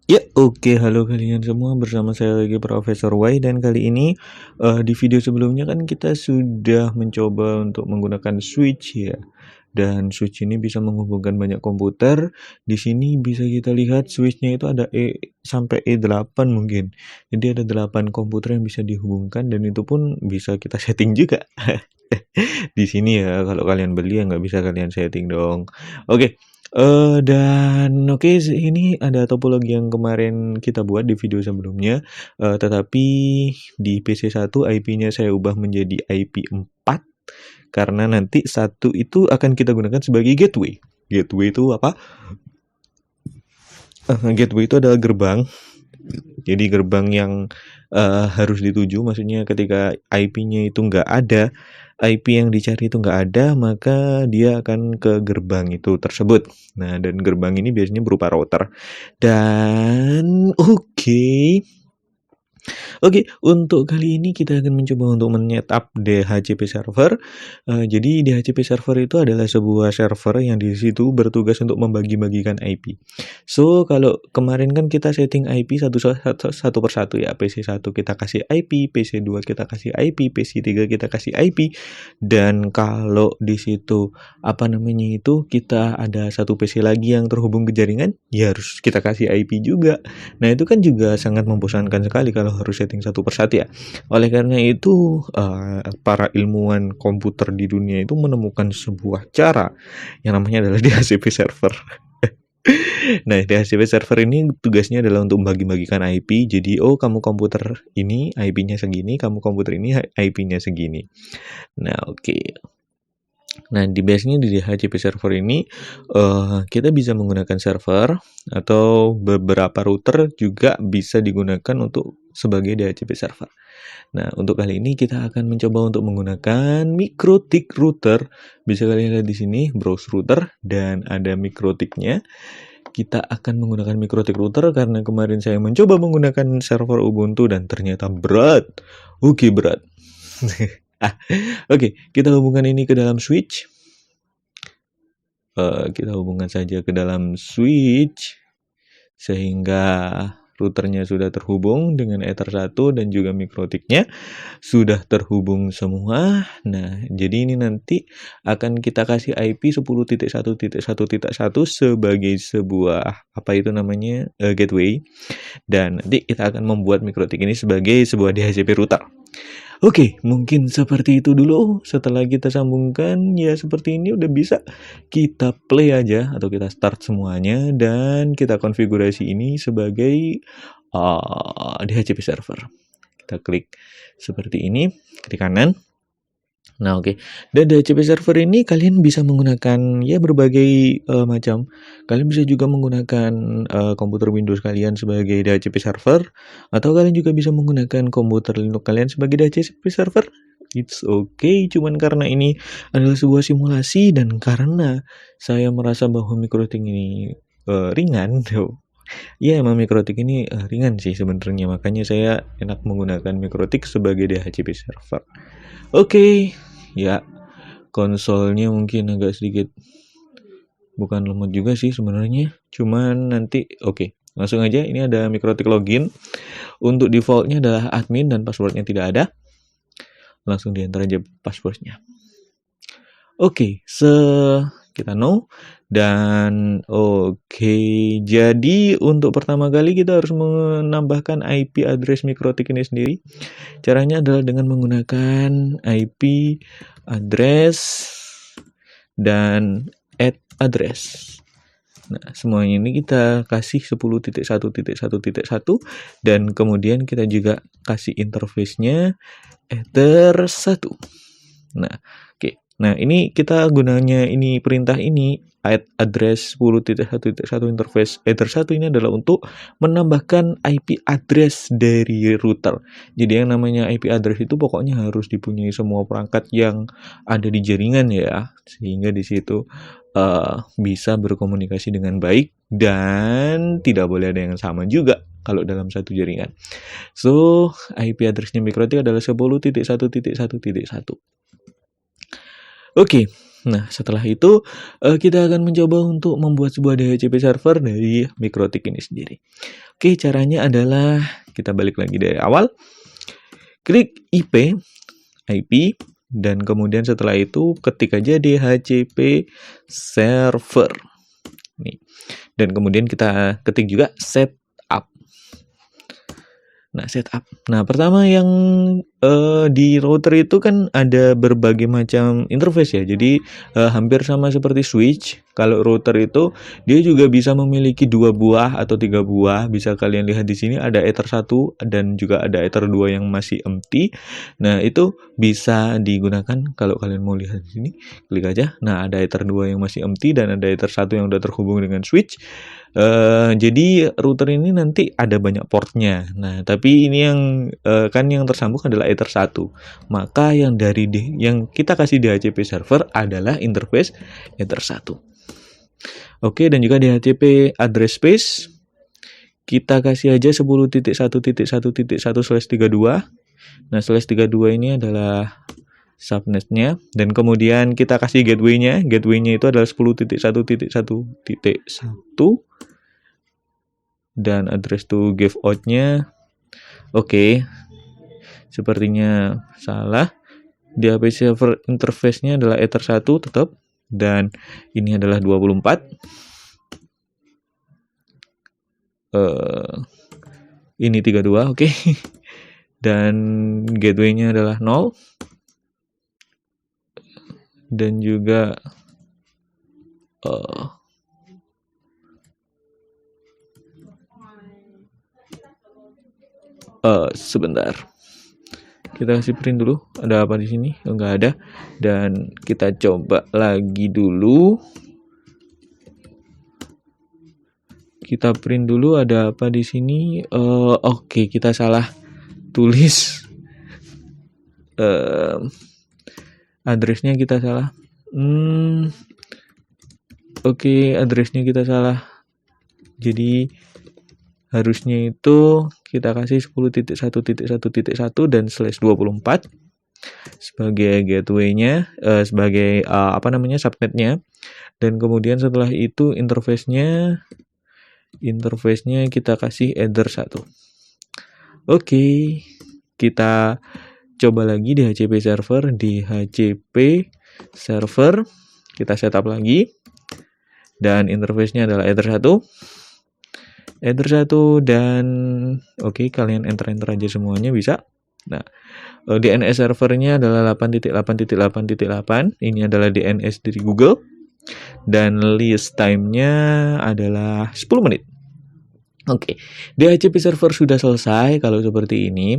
Ya, oke, halo kalian semua, bersama saya lagi Profesor Y, dan kali ini di video sebelumnya kan kita sudah mencoba untuk menggunakan switch ya. Dan switch ini bisa menghubungkan banyak komputer. Di sini bisa kita lihat switchnya itu ada sampai E8 mungkin. Jadi ada 8 komputer yang bisa dihubungkan, dan itu pun bisa kita setting juga. Di sini ya, kalau kalian beli ya nggak bisa kalian setting dong. Oke, dan oke, ini ada topologi yang kemarin kita buat di video sebelumnya, tetapi di PC1 IP-nya saya ubah menjadi IP4 karena nanti satu itu akan kita gunakan sebagai gateway. Gateway itu apa? Gateway itu adalah gerbang. Jadi gerbang yang harus dituju, maksudnya ketika IP-nya itu nggak ada, IP yang dicari itu nggak ada, maka dia akan ke gerbang itu tersebut. Nah, dan gerbang ini biasanya berupa router. Dan Oke, untuk kali ini kita akan mencoba untuk men-setup DHCP server. Jadi DHCP server itu adalah sebuah server yang di situ bertugas untuk membagi-bagikan IP. So, kalau kemarin kan kita setting IP satu per satu ya. PC1 kita kasih IP, PC2 kita kasih IP, PC3 kita kasih IP. Dan kalau di situ kita ada satu PC lagi yang terhubung ke jaringan, ya harus kita kasih IP juga. Nah, itu kan juga sangat membosankan sekali kalau harus setting satu persatu ya. Oleh karena itu, para ilmuwan komputer di dunia itu menemukan sebuah cara yang namanya adalah DHCP server. Nah, DHCP server ini tugasnya adalah untuk membagi-bagikan IP. Jadi, kamu komputer ini IP-nya segini, kamu komputer ini IP-nya segini. Nah, oke. Nah, di base-nya di DHCP server ini, kita bisa menggunakan server atau beberapa router juga bisa digunakan untuk sebagai DHCP server. Nah, untuk kali ini kita akan mencoba untuk menggunakan MikroTik router. Bisa kalian lihat di sini, browse router, dan ada MikroTik-nya. Kita akan menggunakan MikroTik router karena kemarin saya mencoba menggunakan server Ubuntu dan ternyata berat. Oke, berat. Oke, kita hubungkan ini ke dalam switch. Kita hubungkan saja ke dalam switch sehingga routernya sudah terhubung dengan Ether 1 dan juga MikroTik-nya sudah terhubung semua. Nah, jadi ini nanti akan kita kasih IP 10.1.1.1 sebagai sebuah gateway, dan nanti kita akan membuat MikroTik ini sebagai sebuah DHCP router. Oke, mungkin seperti itu dulu. Setelah kita sambungkan, ya seperti ini udah bisa. Kita play aja atau kita start semuanya dan kita konfigurasi ini sebagai DHCP server. Kita klik seperti ini, klik kanan. Nah, oke. Dan DHCP server ini kalian bisa menggunakan ya berbagai macam. Kalian bisa juga menggunakan komputer Windows kalian sebagai DHCP server, atau kalian juga bisa menggunakan komputer Linux kalian sebagai DHCP server. It's okay, cuman karena ini adalah sebuah simulasi dan karena saya merasa bahwa MikroTik ini ringan. Ya, emang MikroTik ini ringan sih sebenarnya, makanya saya enak menggunakan MikroTik sebagai DHCP server. Oke, ya konsolnya mungkin agak sedikit bukan lemot juga sih sebenarnya, cuman nanti oke, langsung aja. Ini ada MikroTik login. Untuk defaultnya adalah admin dan passwordnya tidak ada. Langsung diantar aja passwordnya. Oke, kita no. Dan oke, jadi untuk pertama kali kita harus menambahkan IP address MikroTik ini sendiri. Caranya adalah dengan menggunakan IP address dan add address. Nah, semuanya ini kita kasih 10.1.1.1 dan kemudian kita juga kasih interface-nya Ether 1. Nah, oke. Nah, ini kita gunanya ini perintah ini add address 10.1.1 interface Ether 1 ini adalah untuk menambahkan IP address dari router. Jadi yang namanya IP address itu pokoknya harus dipunyai semua perangkat yang ada di jaringan ya, sehingga di situ bisa berkomunikasi dengan baik dan tidak boleh ada yang sama juga kalau dalam satu jaringan. So, IP address-nya MikroTik adalah 10.1.1.1. Oke, Nah, setelah itu kita akan mencoba untuk membuat sebuah DHCP server dari MikroTik ini sendiri. Oke, caranya adalah kita balik lagi dari awal. Klik IP, dan kemudian setelah itu ketik aja DHCP server. Nih. Dan kemudian kita ketik juga setup. Nah, setup. Nah, pertama yang di router itu kan ada berbagai macam interface ya. Jadi hampir sama seperti switch. Kalau router itu dia juga bisa memiliki 2 buah atau 3 buah. Bisa kalian lihat di sini ada Ether 1 dan juga ada Ether 2 yang masih empty. Nah, itu bisa digunakan kalau kalian mau lihat di sini. Klik aja. Nah, ada Ether 2 yang masih empty dan ada Ether 1 yang udah terhubung dengan switch. Jadi router ini nanti ada banyak portnya. Nah, tapi ini yang kan yang tersambung adalah Ether 1. Maka yang yang kita kasih DHCP server adalah interface Ether 1. Oke, dan juga DHCP address space kita kasih aja 10.1.1.1/32. Nah, /32 ini adalah subnetnya, dan kemudian kita kasih gateway-nya. Gateway-nya itu adalah 10.1.1.1 dan address to give out-nya oke. Sepertinya salah. DHCP server interface-nya adalah Ether 1 tetap, dan ini adalah 24. Ini 32, oke. Dan gateway-nya adalah 0. Dan juga sebentar. Kita kasih print dulu. Ada apa di sini? Enggak ada. Dan kita coba lagi dulu. Kita print dulu ada apa di sini. Oke, kita salah tulis. Addressnya kita salah. Oke, addressnya kita salah. Jadi harusnya itu kita kasih 10.1.1.1 dan /24 sebagai gateway-nya, sebagai subnetnya. Dan kemudian setelah itu interface-nya kita kasih Ether 1. Oke, kita coba lagi DHCP server, kita setup lagi, dan interface-nya adalah Ether 1. Dan oke, kalian enter aja semuanya bisa. Nah, DNS servernya adalah 8.8.8.8. Ini adalah DNS dari Google. Dan list time-nya adalah 10 menit. Oke, DHCP server sudah selesai kalau seperti ini.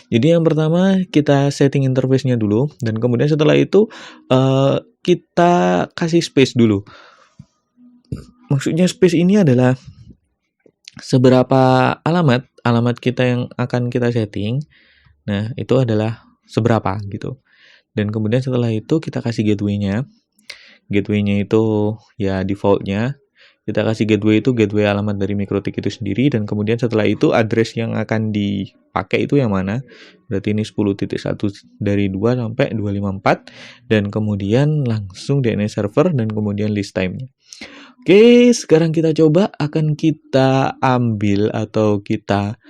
Jadi yang pertama kita setting interface-nya dulu, dan kemudian setelah itu kita kasih space dulu. Maksudnya space ini adalah seberapa alamat kita yang akan kita setting. Nah, itu adalah seberapa gitu. Dan kemudian setelah itu kita kasih gateway-nya. Gateway-nya itu ya default-nya. Kita kasih gateway itu gateway alamat dari MikroTik itu sendiri, dan kemudian setelah itu address yang akan dipakai itu yang mana. Berarti ini 10.1/2 sampai 254, dan kemudian langsung DNS server dan kemudian list time-nya. Oke, sekarang kita coba akan kita ambil atau kita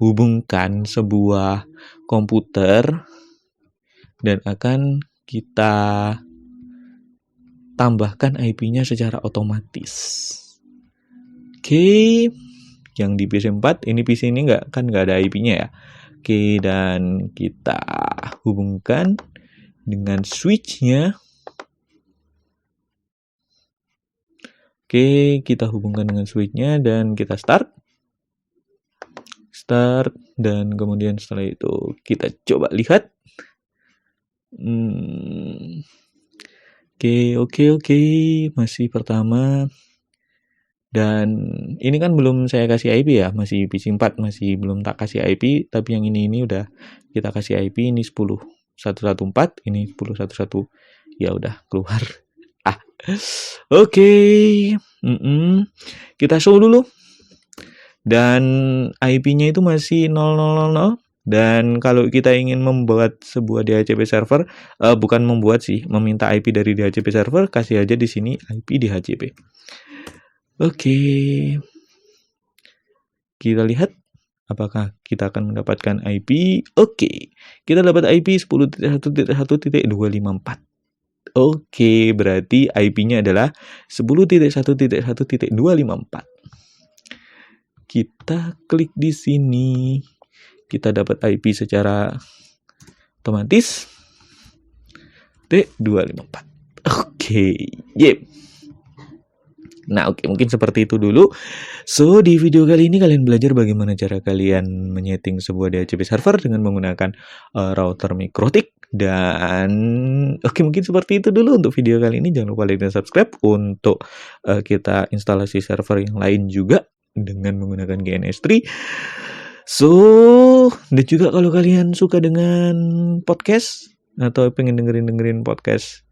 hubungkan sebuah komputer dan akan kita tambahkan IP-nya secara otomatis. Oke, yang di PC 4, ini PC ini nggak ada IP-nya ya. Oke, dan kita hubungkan dengan switch-nya. Oke, kita hubungkan dengan switch-nya dan kita start, dan kemudian setelah itu kita coba lihat. Oke, masih pertama. Dan ini kan belum saya kasih IP ya, masih PC 4, masih belum tak kasih IP, tapi yang ini udah kita kasih IP, ini 10.114, ini 10.114. Ya udah keluar. Oke. Kita show dulu. Dan IP-nya itu masih 0000. Dan kalau kita ingin membuat sebuah DHCP server, bukan membuat sih, meminta IP dari DHCP server, kasih aja di sini IP DHCP. Oke. Kita lihat apakah kita akan mendapatkan IP. Oke. Kita dapat IP 10.1.1.254. Oke, berarti IP-nya adalah 10.1.1.254. Kita klik di sini. Kita dapat IP secara otomatis T254. Oke, yep. Nah, oke, mungkin seperti itu dulu. So, di video kali ini kalian belajar bagaimana cara kalian menyeting sebuah DHCP server dengan menggunakan router MikroTik. Dan oke, mungkin seperti itu dulu untuk video kali ini. Jangan lupa like dan subscribe untuk kita instalasi server yang lain juga dengan menggunakan GNS3. So, dan juga kalau kalian suka dengan podcast atau pengen dengerin podcast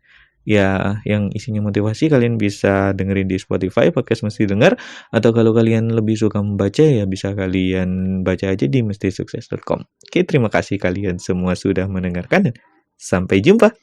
ya yang isinya motivasi, kalian bisa dengerin di Spotify podcast Mesti Dengar, atau kalau kalian lebih suka membaca ya bisa kalian baca aja di mestisukses.com. Oke, terima kasih kalian semua sudah mendengarkan dan sampai jumpa.